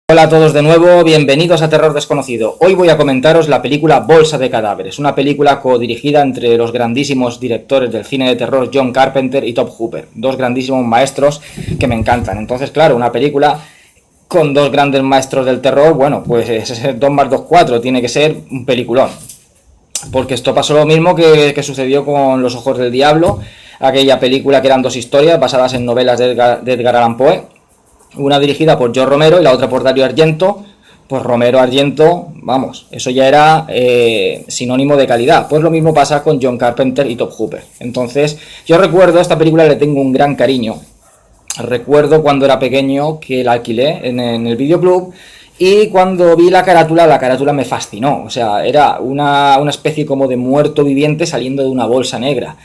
Hola a todos de nuevo, bienvenidos a Terror Desconocido. Hoy voy a comentaros la película Bolsa de Cadáveres, una película codirigida entre los grandísimos directores del cine de terror John Carpenter y Tobe Hooper, dos grandísimos maestros que me encantan. Entonces, claro, una película con dos grandes maestros del terror, bueno, pues 2 más 2, 4, tiene que ser un peliculón. Porque esto pasó lo mismo que sucedió con Los Ojos del Diablo, aquella película que eran dos historias basadas en novelas de Edgar Allan Poe. Una dirigida por George Romero y la otra por Dario Argento. Pues Romero, Argento, vamos, eso ya era sinónimo de calidad. Pues lo mismo pasa con John Carpenter y Tobe Hooper. Entonces, yo recuerdo, a esta película le tengo un gran cariño. Recuerdo cuando era pequeño que la alquilé en el videoclub y cuando vi la carátula me fascinó. O sea, era una especie como de muerto viviente saliendo de una bolsa negra.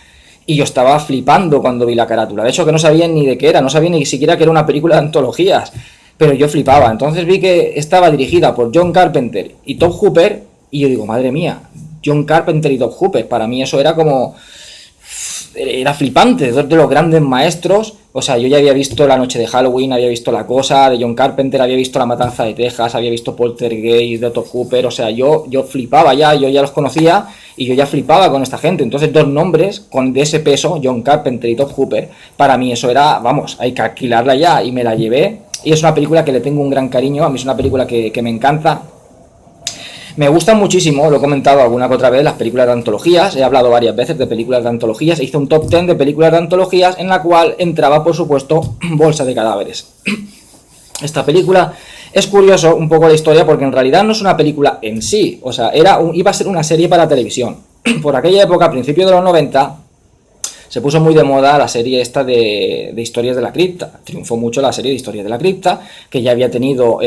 Y yo estaba flipando cuando vi la carátula. De hecho, que no sabía ni de qué era, no sabía ni siquiera que era una película de antologías. Pero yo flipaba. Entonces vi que estaba dirigida por John Carpenter y Tobe Hooper. Y yo digo, madre mía, John Carpenter y Tobe Hooper. Para mí eso era como... Era flipante, dos de los grandes maestros. O sea, yo ya había visto La Noche de Halloween, había visto La Cosa de John Carpenter, había visto La Matanza de Texas, había visto Poltergeist de Tobe Hooper. O sea, yo flipaba ya, yo ya los conocía y yo ya flipaba con esta gente. Entonces, dos nombres de ese peso, John Carpenter y Tobe Hooper, para mí eso era, vamos, hay que alquilarla ya, y me la llevé. Y es una película que le tengo un gran cariño, a mí es una película que me encanta. Me gustan muchísimo, lo he comentado alguna que otra vez, las películas de antologías. He hablado varias veces de películas de antologías. Hice un top 10 de películas de antologías en la cual entraba, por supuesto, Bolsa de Cadáveres. Esta película es curioso un poco la historia porque en realidad no es una película en sí. O sea, iba a ser una serie para televisión. Por aquella época, a principios de los 90... se puso muy de moda la serie esta de Historias de la Cripta. Triunfó mucho la serie de Historias de la Cripta, que ya había tenido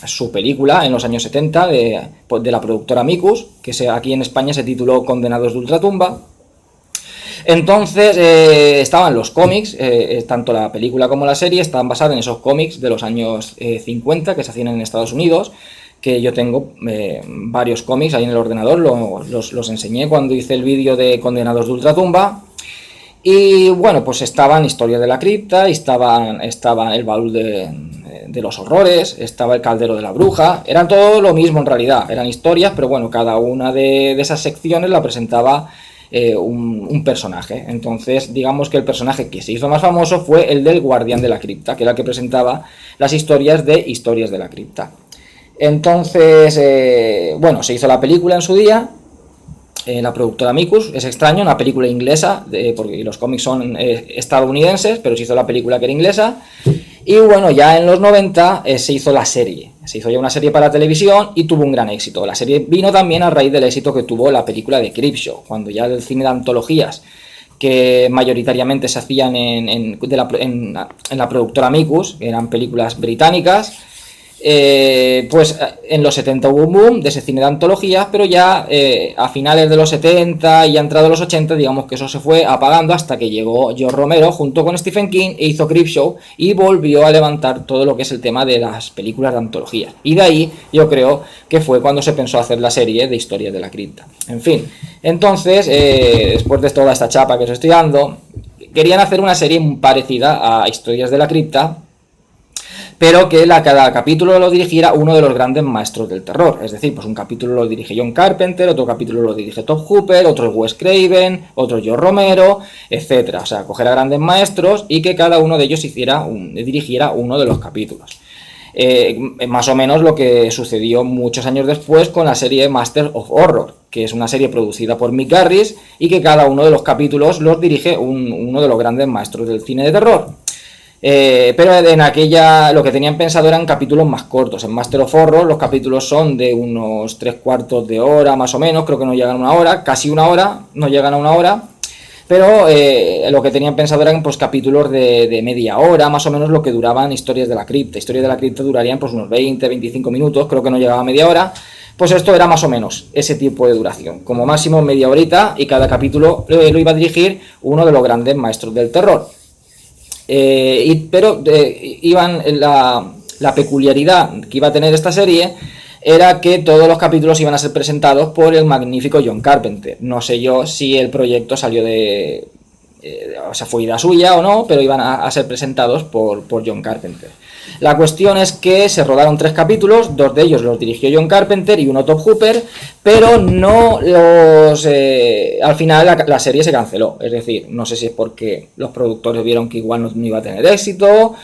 su película en los años 70 de la productora Amicus, que aquí en España se tituló Condenados de Ultratumba. Entonces estaban los cómics, tanto la película como la serie estaban basadas en esos cómics de los años 50 que se hacían en Estados Unidos, que yo tengo varios cómics ahí en el ordenador, los enseñé cuando hice el vídeo de Condenados de Ultratumba. Y bueno, pues estaban Historias de la Cripta, estaba el baúl de los horrores, estaba el caldero de la bruja, eran todo lo mismo en realidad, eran historias, pero bueno, cada una de esas secciones la presentaba un personaje. Entonces, digamos que el personaje que se hizo más famoso fue el del Guardián de la Cripta, que era el que presentaba las historias de Historias de la Cripta. Entonces, bueno, se hizo la película en su día. La productora Amicus, es extraño, una película inglesa, porque los cómics son estadounidenses, pero se hizo la película que era inglesa. Y bueno, ya en los 90 se hizo la serie, se hizo ya una serie para televisión y tuvo un gran éxito. La serie vino también a raíz del éxito que tuvo la película de Creepshow, cuando ya el cine de antologías, que mayoritariamente se hacían en la productora Amicus, que eran películas británicas. Pues en los 70 hubo un boom de ese cine de antologías, pero ya a finales de los 70 y ya entrado los 80, digamos que eso se fue apagando hasta que llegó George Romero junto con Stephen King e hizo Creepshow y volvió a levantar todo lo que es el tema de las películas de antologías. Y de ahí yo creo que fue cuando se pensó hacer la serie de Historias de la Cripta. En fin, entonces, después de toda esta chapa que os estoy dando, querían hacer una serie parecida a Historias de la Cripta, pero que cada capítulo lo dirigiera uno de los grandes maestros del terror. Es decir, pues un capítulo lo dirige John Carpenter, otro capítulo lo dirige Tobe Hooper, otro Wes Craven, otro George Romero, etcétera. O sea, coger a grandes maestros y que cada uno de ellos dirigiera uno de los capítulos. Más o menos lo que sucedió muchos años después con la serie Masters of Horror, que es una serie producida por Mick Garris y que cada uno de los capítulos los dirige uno de los grandes maestros del cine de terror. Pero en aquella lo que tenían pensado eran capítulos más cortos. En Master of Horror los capítulos son de unos 3/4 de hora más o menos, creo que no llegan a una hora, casi una hora, no llegan a una hora. Pero lo que tenían pensado eran pues capítulos de media hora, más o menos lo que duraban Historias de la Cripta. Historias de la Cripta durarían pues unos 20-25 minutos, creo que no llegaba a media hora. Pues esto era más o menos ese tipo de duración, como máximo media horita, y cada capítulo lo iba a dirigir uno de los grandes maestros del terror. La peculiaridad que iba a tener esta serie era que todos los capítulos iban a ser presentados por el magnífico John Carpenter. No sé yo si el proyecto salió fue idea suya o no, pero iban a ser presentados por John Carpenter. La cuestión es que se rodaron 3 capítulos, 2 de ellos los dirigió John Carpenter y 1 Tobe Hooper, pero no los... al final la serie se canceló, es decir, no sé si es porque los productores vieron que igual no iba a tener éxito,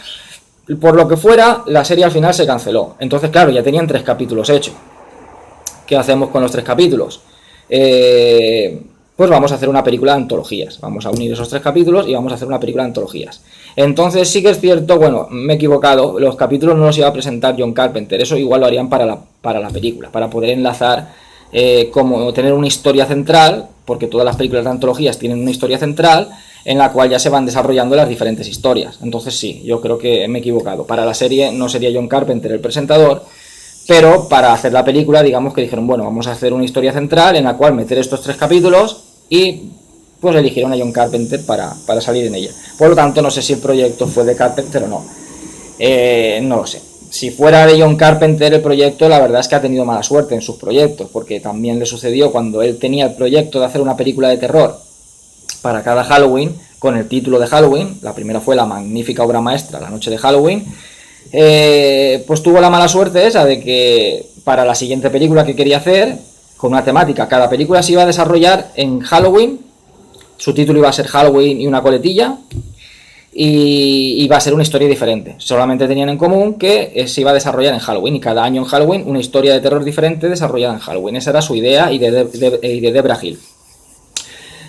por lo que fuera, la serie al final se canceló. Entonces, claro, ya tenían 3 capítulos hechos. ¿Qué hacemos con los 3 capítulos? Pues vamos a hacer una película de antologías. Vamos a unir esos 3 capítulos y vamos a hacer una película de antologías. Entonces sí que es cierto, bueno, me he equivocado, los capítulos no los iba a presentar John Carpenter, eso igual lo harían para la película, para poder enlazar, como tener una historia central, porque todas las películas de antologías tienen una historia central, en la cual ya se van desarrollando las diferentes historias. Entonces sí, yo creo que me he equivocado. Para la serie no sería John Carpenter el presentador, pero para hacer la película, digamos que dijeron, bueno, vamos a hacer una historia central en la cual meter estos 3 capítulos y pues eligieron a John Carpenter para salir en ella. Por lo tanto, no sé si el proyecto fue de Carpenter o no. No lo sé. Si fuera de John Carpenter el proyecto, la verdad es que ha tenido mala suerte en sus proyectos, porque también le sucedió cuando él tenía el proyecto de hacer una película de terror para cada Halloween, con el título de Halloween. La primera fue la magnífica obra maestra, La noche de Halloween. Pues tuvo la mala suerte esa de que para la siguiente película que quería hacer, con una temática, cada película se iba a desarrollar en Halloween, su título iba a ser Halloween y una coletilla, y iba a ser una historia diferente. Solamente tenían en común que se iba a desarrollar en Halloween, y cada año en Halloween una historia de terror diferente desarrollada en Halloween. Esa era su idea y de Debra Hill.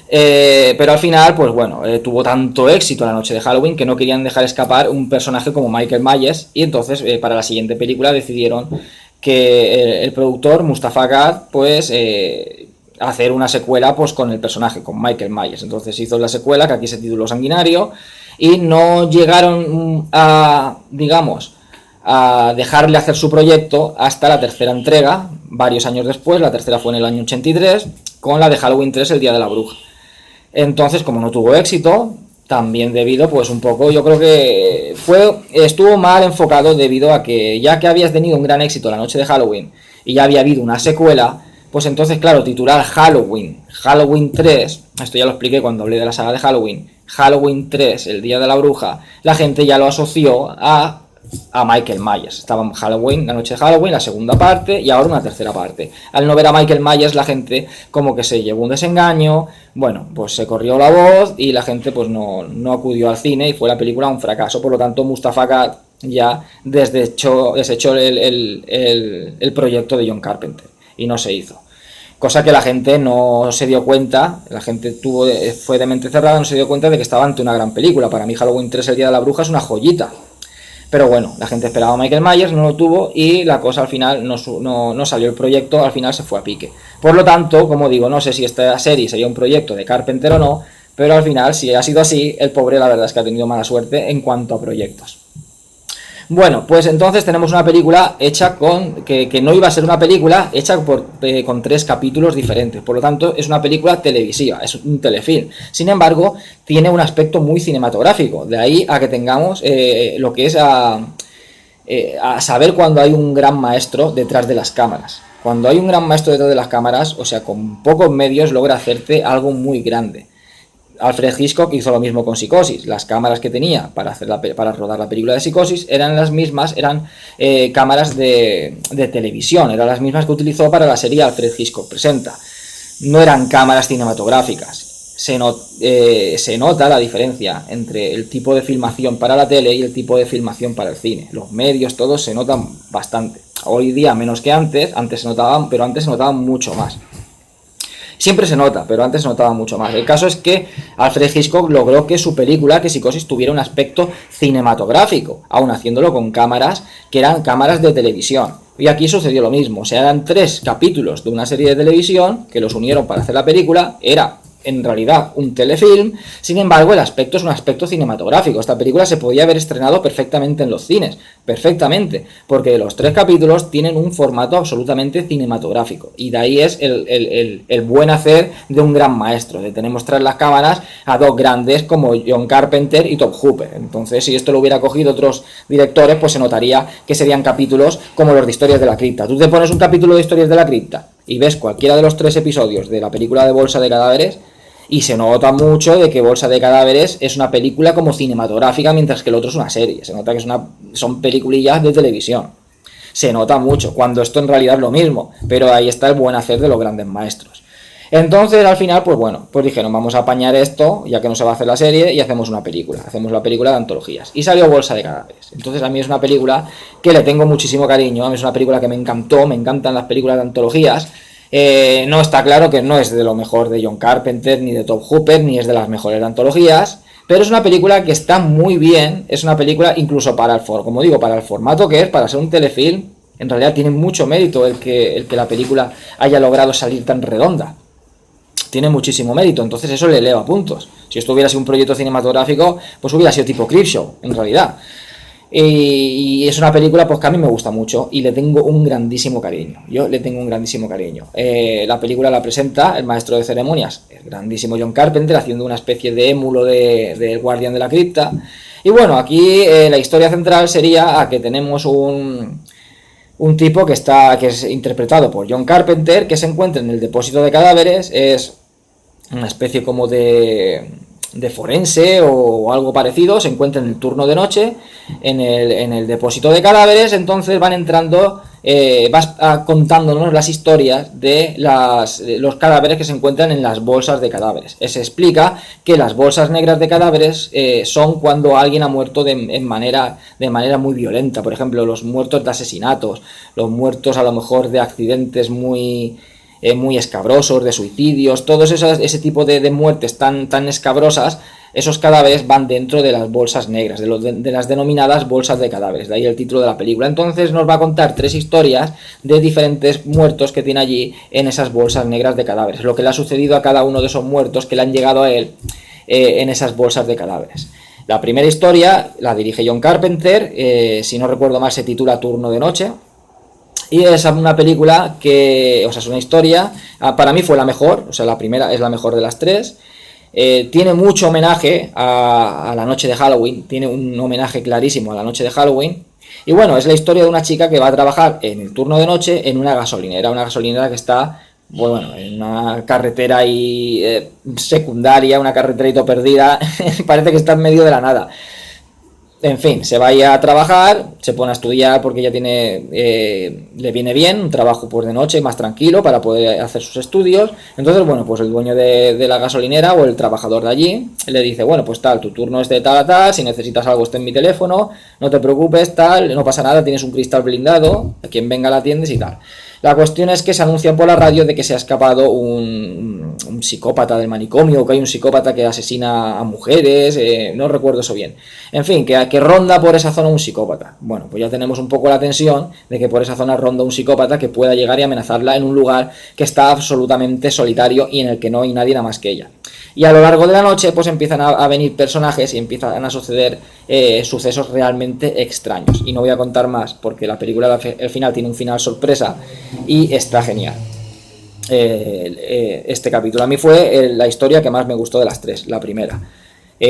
Pero al final, pues bueno, tuvo tanto éxito La noche de Halloween que no querían dejar escapar un personaje como Michael Myers, y entonces para la siguiente película decidieron que el productor Mustafa Gad pues hacer una secuela pues con el personaje, con Michael Myers. Entonces hizo la secuela, que aquí se tituló Sanguinario, y no llegaron a, digamos, a dejarle hacer su proyecto hasta la tercera entrega, varios años después. La tercera fue en el año 83, con la de Halloween 3, El día de la bruja. Entonces, como no tuvo éxito, también debido, pues un poco, yo creo que estuvo mal enfocado, debido a que ya que habías tenido un gran éxito La noche de Halloween y ya había habido una secuela, pues entonces, claro, titular Halloween 3, esto ya lo expliqué cuando hablé de la saga de Halloween 3, El día de la bruja, la gente ya lo asoció a Michael Myers. Estaba Halloween, La noche de Halloween, la segunda parte, y ahora una tercera parte. Al no ver a Michael Myers, la gente como que se llevó un desengaño, bueno, pues se corrió la voz y la gente pues no acudió al cine, y fue la película un fracaso. Por lo tanto, Mustafa Gad ya desechó el proyecto de John Carpenter y no se hizo. Cosa que la gente no se dio cuenta, la gente fue de mente cerrada, no se dio cuenta de que estaba ante una gran película. Para mí Halloween 3, El día de la bruja, es una joyita. Pero bueno, la gente esperaba a Michael Myers, no lo tuvo, y la cosa al final no salió el proyecto, al final se fue a pique. Por lo tanto, como digo, no sé si esta serie sería un proyecto de Carpenter o no, pero al final, si ha sido así, el pobre la verdad es que ha tenido mala suerte en cuanto a proyectos. Bueno, pues entonces tenemos una película hecha que no iba a ser una película hecha con 3 capítulos diferentes. Por lo tanto, es una película televisiva, es un telefilm. Sin embargo, tiene un aspecto muy cinematográfico. De ahí a que tengamos lo que es a saber cuando hay un gran maestro detrás de las cámaras. Cuando hay un gran maestro detrás de las cámaras, o sea, con pocos medios logra hacerte algo muy grande. Alfred Hitchcock hizo lo mismo con Psicosis. Las cámaras que tenía para rodar la película de Psicosis eran las mismas, eran cámaras de televisión, eran las mismas que utilizó para la serie Alfred Hitchcock Presenta. No eran cámaras cinematográficas. Se nota la diferencia entre el tipo de filmación para la tele y el tipo de filmación para el cine. Los medios, todos se notan bastante. Hoy día menos que antes se notaban, pero antes se notaban mucho más. Siempre se nota, pero antes se notaba mucho más. El caso es que Alfred Hitchcock logró que su película, que Psicosis, tuviera un aspecto cinematográfico, aun haciéndolo con cámaras que eran cámaras de televisión. Y aquí sucedió lo mismo, o sea, eran 3 capítulos de una serie de televisión que los unieron para hacer la película. Era en realidad un telefilm, sin embargo el aspecto es un aspecto cinematográfico. Esta película se podía haber estrenado perfectamente en los cines, perfectamente, porque los 3 capítulos tienen un formato absolutamente cinematográfico, y de ahí es el buen hacer de un gran maestro, de tener mostrar las cámaras a 2 grandes como John Carpenter y Tobe Hooper. Entonces, si esto lo hubiera cogido otros directores, pues se notaría que serían capítulos como los de Historias de la Cripta. Tú te pones un capítulo de Historias de la Cripta y ves cualquiera de los 3 episodios de la película de Bolsa de Cadáveres Y se nota mucho de que Bolsa de Cadáveres es una película como cinematográfica, mientras que el otro es una serie. Se nota que son peliculillas de televisión. Se nota mucho, cuando esto en realidad es lo mismo, pero ahí está el buen hacer de los grandes maestros. Entonces al final, pues bueno, pues dijeron, vamos a apañar esto, ya que no se va a hacer la serie, y hacemos una película. Hacemos la película de antologías. Y salió Bolsa de Cadáveres. Entonces a mí es una película que le tengo muchísimo cariño, a mí es una película que me encantó, me encantan las películas de antologías. No está claro que no es de lo mejor de John Carpenter, ni de Tobe Hooper, ni es de las mejores de antologías, pero es una película que está muy bien, es una película incluso para como digo, para el formato que es, para ser un telefilm, en realidad tiene mucho mérito el que la película haya logrado salir tan redonda. Tiene muchísimo mérito, entonces eso le eleva puntos. Si esto hubiera sido un proyecto cinematográfico, pues hubiera sido tipo Creepshow, en realidad. Y es una película pues que a mí me gusta mucho y le tengo un grandísimo cariño. Yo le tengo un grandísimo cariño. La película la presenta el maestro de ceremonias, el grandísimo John Carpenter, haciendo una especie de émulo del guardián de la cripta. Y bueno, aquí la historia central sería a que tenemos un tipo que es interpretado por John Carpenter, que se encuentra en el depósito de cadáveres, es una especie como de forense o algo parecido, se encuentra en el turno de noche en el depósito de cadáveres. Entonces van entrando, vas contándonos las historias de los cadáveres que se encuentran en las bolsas de cadáveres. Se explica que las bolsas negras de cadáveres son cuando alguien ha muerto de manera muy violenta, por ejemplo los muertos de asesinatos, los muertos a lo mejor de accidentes muy escabrosos, de suicidios, todos ese tipo de muertes tan escabrosas. Esos cadáveres van dentro de las bolsas negras, de las denominadas bolsas de cadáveres, de ahí el título de la película. Entonces nos va a contar 3 historias de diferentes muertos que tiene allí en esas bolsas negras de cadáveres, lo que le ha sucedido a cada uno de esos muertos que le han llegado a él en esas bolsas de cadáveres. La primera historia la dirige John Carpenter, si no recuerdo mal se titula Turno de noche. Y es una película que, o sea, es una historia, para mí fue la mejor, o sea, la primera es la mejor de las 3. Tiene mucho homenaje a la noche de Halloween, tiene un homenaje clarísimo a la noche de Halloween. Y bueno, es la historia de una chica que va a trabajar en el turno de noche en una gasolinera que está, bueno, en una carretera ahí secundaria, una carreterita perdida, parece que está en medio de la nada. En fin, se vaya a trabajar, se pone a estudiar porque ya le viene bien, un trabajo pues de noche más tranquilo para poder hacer sus estudios. Entonces, bueno, pues el dueño de la gasolinera o el trabajador de allí le dice, bueno, pues tal, tu turno es de tal a tal, si necesitas algo está en mi teléfono, no te preocupes, tal, no pasa nada, tienes un cristal blindado, a quien venga la atiendes y tal. La cuestión es que se anuncia por la radio de que se ha escapado un psicópata del manicomio, que hay un psicópata que asesina a mujeres, no recuerdo eso bien. En fin, que ronda por esa zona un psicópata. Bueno, pues ya tenemos un poco la tensión de que por esa zona ronda un psicópata que pueda llegar y amenazarla en un lugar que está absolutamente solitario y en el que no hay nadie nada más que ella. Y a lo largo de la noche pues empiezan a venir personajes y empiezan a suceder sucesos realmente extraños. Y no voy a contar más porque la película al final tiene un final sorpresa y está genial. Este capítulo a mí fue la historia que más me gustó de las 3, la primera.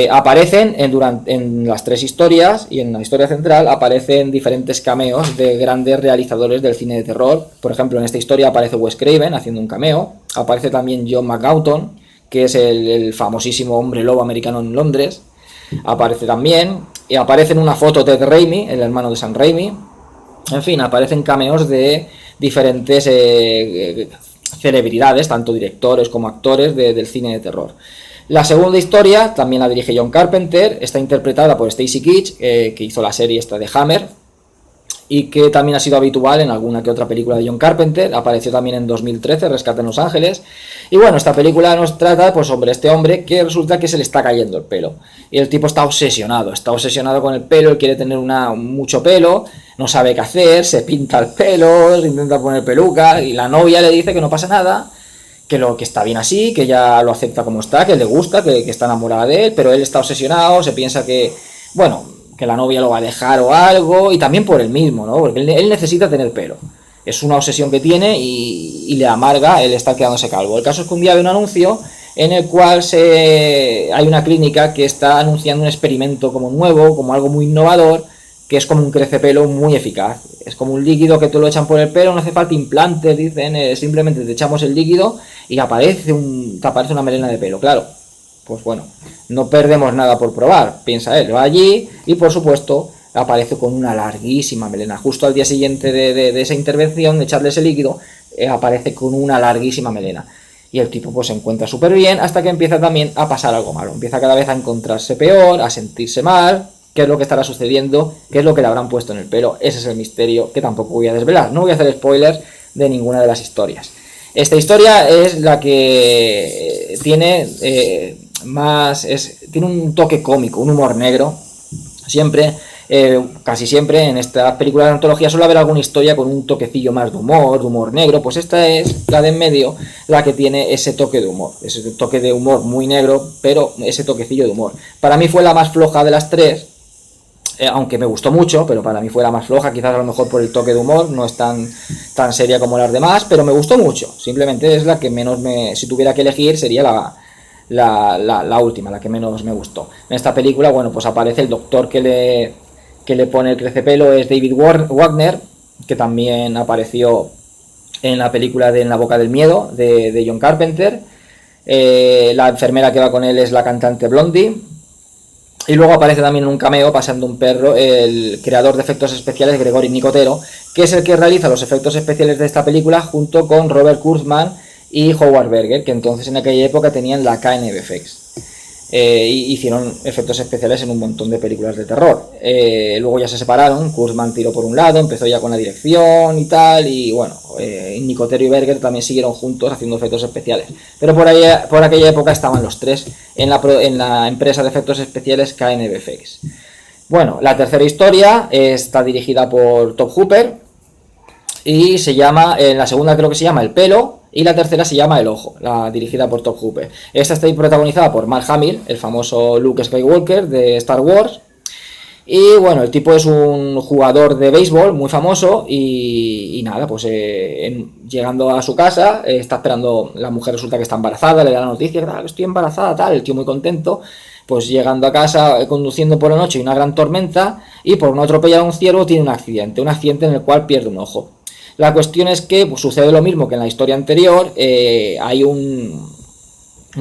Aparecen en las 3 historias y en la historia central aparecen diferentes cameos de grandes realizadores del cine de terror. Por ejemplo, en esta historia aparece Wes Craven haciendo un cameo, aparece también John McNaughton, que es el famosísimo hombre lobo americano en Londres, aparece también, y aparece en una foto Ted Raimi, el hermano de Sam Raimi. En fin, aparecen cameos de diferentes celebridades, tanto directores como actores del cine de terror. La segunda historia también la dirige John Carpenter, está interpretada por Stacy Keach, que hizo la serie esta de Hammer, y que también ha sido habitual en alguna que otra película de John Carpenter. Apareció también en 2013, Rescate en Los Ángeles. Y bueno, esta película nos trata pues sobre este hombre que resulta que se le está cayendo el pelo. Y el tipo está obsesionado con el pelo, él quiere tener mucho pelo, no sabe qué hacer, se pinta el pelo, se intenta poner peluca, y la novia le dice que no pasa nada, que está bien así, que ya lo acepta como está, que le gusta, que está enamorada de él, pero él está obsesionado, se piensa que, bueno, que la novia lo va a dejar o algo, y también por él mismo, ¿no? Porque él necesita tener pelo. Es una obsesión que tiene y le amarga el estar quedándose calvo. El caso es que un día hay un anuncio en el cual hay una clínica que está anunciando un experimento como nuevo, como algo muy innovador, que es como un crecepelo muy eficaz. Es como un líquido que te lo echan por el pelo, no hace falta implantes, dicen, simplemente te echamos el líquido y te aparece una melena de pelo, claro. Pues bueno, no perdemos nada por probar, piensa él, va allí y por supuesto aparece con una larguísima melena. Justo al día siguiente de esa intervención, de echarle ese líquido, aparece con una larguísima melena. Y el tipo pues se encuentra súper bien hasta que empieza también a pasar algo malo. Empieza cada vez a encontrarse peor, a sentirse mal. ¿Qué es lo que estará sucediendo? ¿Qué es lo que le habrán puesto en el pelo? Ese es el misterio que tampoco voy a desvelar. No voy a hacer spoilers de ninguna de las historias. Esta historia es la que tiene tiene un toque cómico, un humor negro. Siempre, casi siempre en estas películas de antología suele haber alguna historia con un toquecillo más de humor negro. Pues esta es la de en medio, la que tiene ese toque de humor, ese toque de humor muy negro, pero ese toquecillo de humor. Para mí fue la más floja de las tres. Aunque me gustó mucho, pero para mí fue la más floja, quizás a lo mejor por el toque de humor, no es tan seria como las demás, pero me gustó mucho. Simplemente es la que menos si tuviera que elegir, sería la última, la que menos me gustó. En esta película, bueno, pues aparece el doctor que le pone el crecepelo, es David Wagner, que también apareció en la película de En la boca del miedo, de John Carpenter. La enfermera que va con él es la cantante Blondie. Y luego aparece también en un cameo, pasando un perro, el creador de efectos especiales, Gregory Nicotero, que es el que realiza los efectos especiales de esta película junto con Robert Kurtzman y Howard Berger, que entonces en aquella época tenían la KNB FX. Hicieron efectos especiales en un montón de películas de terror. Luego ya se separaron, Kurtzman tiró por un lado, empezó ya con la dirección y tal, y bueno, Nicotero y Berger también siguieron juntos haciendo efectos especiales. Pero por aquella época estaban los tres en la empresa de efectos especiales KNB FX. Bueno, la tercera historia está dirigida por Tobe Hooper y se llama, en la segunda creo que se llama El pelo, y la tercera se llama El ojo, dirigida por Tobe Hooper. Esta está protagonizada por Mark Hamill, el famoso Luke Skywalker de Star Wars. Y bueno, el tipo es un jugador de béisbol muy famoso y nada, pues llegando a su casa, está esperando, la mujer resulta que está embarazada, le da la noticia, que estoy embarazada, tal, el tío muy contento. Pues llegando a casa, conduciendo por la noche, hay una gran tormenta y por no atropellar a un ciervo tiene un accidente en el cual pierde un ojo. La cuestión es que pues, sucede lo mismo que en la historia anterior, hay un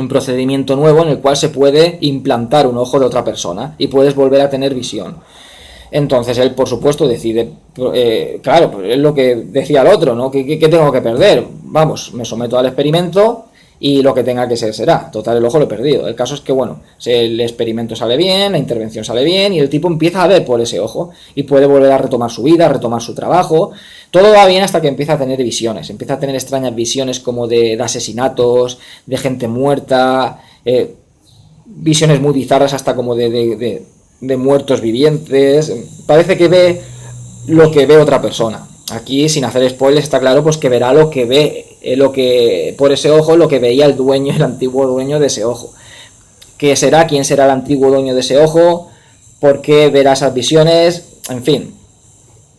procedimiento nuevo en el cual se puede implantar un ojo de otra persona y puedes volver a tener visión. Entonces él, por supuesto, decide, claro, pues es lo que decía el otro, ¿no? ¿Qué tengo que perder? Vamos, me someto al experimento y lo que tenga que ser será. Total, el ojo lo he perdido. El caso es que, bueno, el experimento sale bien, la intervención sale bien y el tipo empieza a ver por ese ojo y puede volver a retomar su vida, a retomar su trabajo. Todo va bien hasta que empieza a tener visiones. Empieza a tener extrañas visiones como de asesinatos, de gente muerta, visiones muy bizarras hasta como de muertos vivientes. Parece que ve lo que ve otra persona. Aquí, sin hacer spoilers, está claro pues que verá lo que ve, por ese ojo, lo que veía el antiguo dueño de ese ojo. ¿Quién será el antiguo dueño de ese ojo? ¿Por qué verá esas visiones? En fin,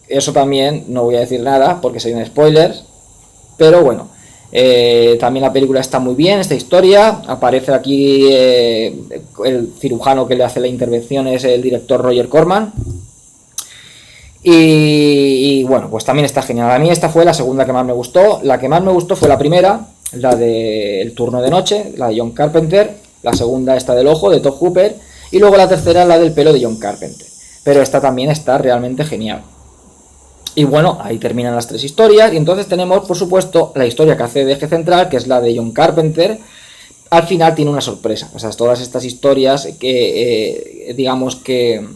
eso también no voy a decir nada porque serían spoilers, pero bueno, también la película está muy bien, esta historia. Aparece aquí el cirujano que le hace la intervención, es el director Roger Corman. Y bueno, pues también está genial. A mí esta fue la segunda que más me gustó. La que más me gustó fue la primera, la de El turno de noche, la de John Carpenter. La segunda, esta del ojo, de Tobe Hooper. Y luego la tercera, la del pelo, de John Carpenter. Pero esta también está realmente genial. Y bueno, ahí terminan las tres historias. Y entonces tenemos, por supuesto, la historia que hace de eje central, que es la de John Carpenter. Al final tiene una sorpresa. O sea, todas estas historias que, digamos que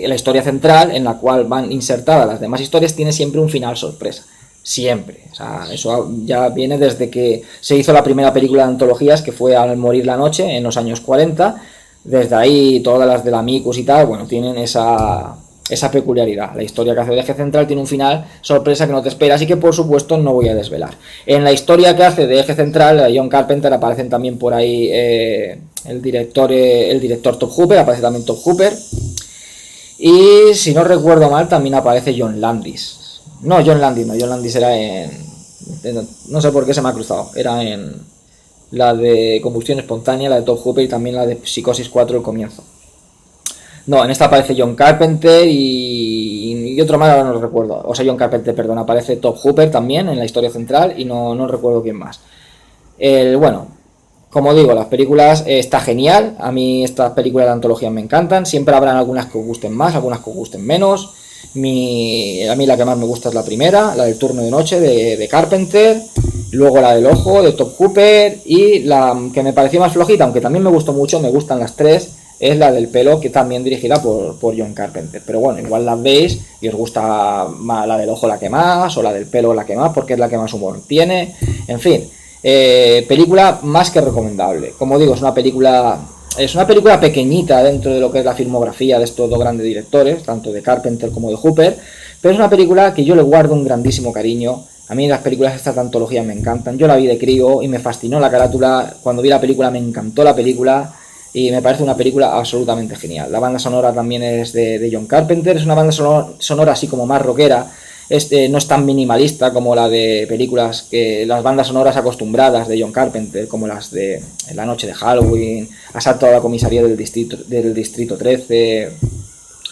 la historia central en la cual van insertadas las demás historias tiene siempre un final sorpresa. Siempre. O sea, eso ya viene desde que se hizo la primera película de antologías, que fue Al morir la noche, en los años 40. Desde ahí, todas las de la Amicus y tal, bueno, tienen esa peculiaridad. La historia que hace de eje central tiene un final sorpresa que no te esperas y que, por supuesto, no voy a desvelar. En la historia que hace de eje central, John Carpenter, aparecen también por ahí el director Tobe Hooper, aparece también Tobe Hooper. Y si no recuerdo mal, también aparece John Landis. No, John Landis era no sé por qué se me ha cruzado. Era en la de Combustión Espontánea, la de Tobe Hooper, y también la de Psicosis 4, el comienzo. No, en esta aparece John Carpenter y y otro más, ahora no lo recuerdo. O sea, John Carpenter, perdón, aparece Top Hooper también en la historia central y no recuerdo quién más. Bueno, como digo, las películas está genial. A mí estas películas de antología me encantan. Siempre habrán algunas que os gusten más, algunas que os gusten menos. A mí la que más me gusta es la primera, la del Turno de Noche de Carpenter. Luego la del Ojo de Top Hooper. Y la que me pareció más flojita, aunque también me gustó mucho, me gustan las tres, es la del Pelo, que también dirigida por John Carpenter. Pero bueno, igual las veis y os gusta más la del Ojo la que más, o la del Pelo la que más, porque es la que más humor tiene. En fin, película más que recomendable. Como digo, es una película pequeñita dentro de lo que es la filmografía de estos dos grandes directores, tanto de Carpenter como de Hooper, pero es una película que yo le guardo un grandísimo cariño. A mí las películas de esta antología me encantan. Yo la vi de crío y me fascinó la carátula. Cuando vi la película me encantó la película y me parece una película absolutamente genial. La banda sonora también es de John Carpenter, es una banda sonora así como más rockera. No es tan minimalista como la de películas que las bandas sonoras acostumbradas de John Carpenter, como las de La Noche de Halloween, Asalto a la Comisaría del Distrito 13,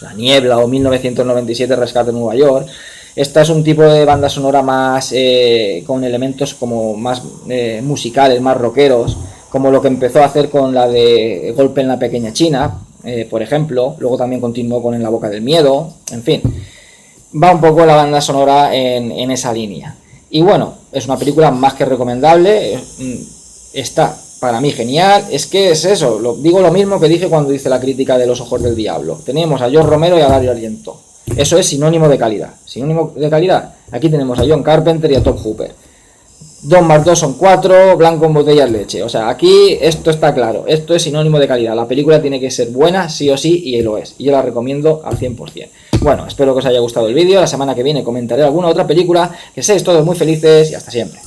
La Niebla o 1997, Rescate en Nueva York. Esta es un tipo de banda sonora más con elementos como más musicales, más rockeros, como lo que empezó a hacer con la de Golpe en la Pequeña China, por ejemplo. Luego también continuó con En la Boca del Miedo, en fin. Va un poco la banda sonora en esa línea. Y bueno, es una película más que recomendable. Está para mí genial. Es que es eso, digo lo mismo que dije cuando hice la crítica de Los Ojos del Diablo. Tenemos a George Romero y a Dario Argento. Eso es sinónimo de calidad. Sinónimo de calidad. Aquí tenemos a John Carpenter y a Top Hooper. 2 más 2 son 4, blanco en botellas leche. O sea, aquí esto está claro. Esto es sinónimo de calidad. La película tiene que ser buena, sí o sí, y lo es. Y yo la recomiendo al 100%. Bueno, espero que os haya gustado el vídeo. La semana que viene comentaré alguna otra película. Que seáis todos muy felices y hasta siempre.